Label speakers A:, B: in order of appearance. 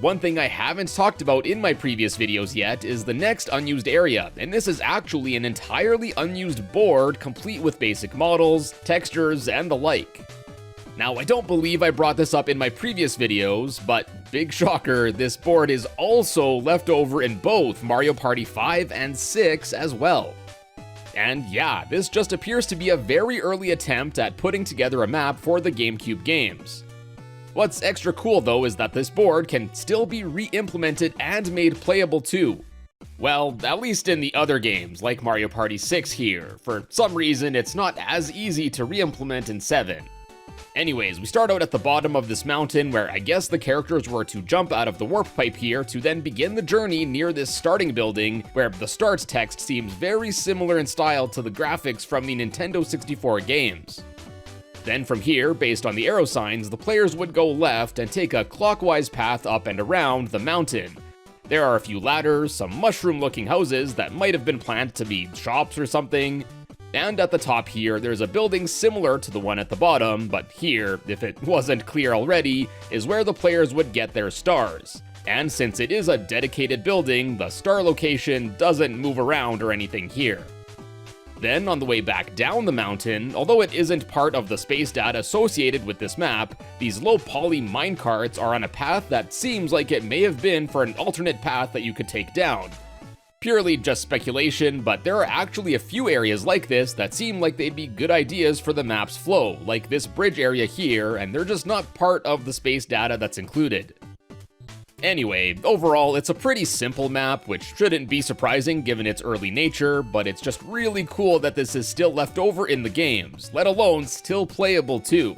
A: one thing I haven't talked about in my previous videos yet is the next unused area, and this is actually an entirely unused board complete with basic models, textures, and the like. Now, I don't believe I brought this up in my previous videos, but big shocker, this board is also left over in both Mario Party 5 and 6 as well. And yeah, this just appears to be a very early attempt at putting together a map for the GameCube games. What's extra cool though is that this board can still be re-implemented and made playable too. Well, at least in the other games, like Mario Party 6 here. For some reason, it's not as easy to re-implement in 7. Anyways, we start out at the bottom of this mountain where I guess the characters were to jump out of the warp pipe here to then begin the journey near this starting building where the start text seems very similar in style to the graphics from the Nintendo 64 games. Then from here, based on the arrow signs, the players would go left and take a clockwise path up and around the mountain. There are a few ladders, some mushroom-looking houses that might have been planned to be shops or something, and at the top here, there's a building similar to the one at the bottom, but here, if it wasn't clear already, is where the players would get their stars. And since it is a dedicated building, the star location doesn't move around or anything here. Then, on the way back down the mountain, although it isn't part of the space data associated with this map, these low-poly minecarts are on a path that seems like it may have been for an alternate path that you could take down. Purely just speculation, but there are actually a few areas like this that seem like they'd be good ideas for the map's flow, like this bridge area here, and they're just not part of the space data that's included. Anyway, overall, it's a pretty simple map, which shouldn't be surprising given its early nature, but it's just really cool that this is still left over in the games, let alone still playable too.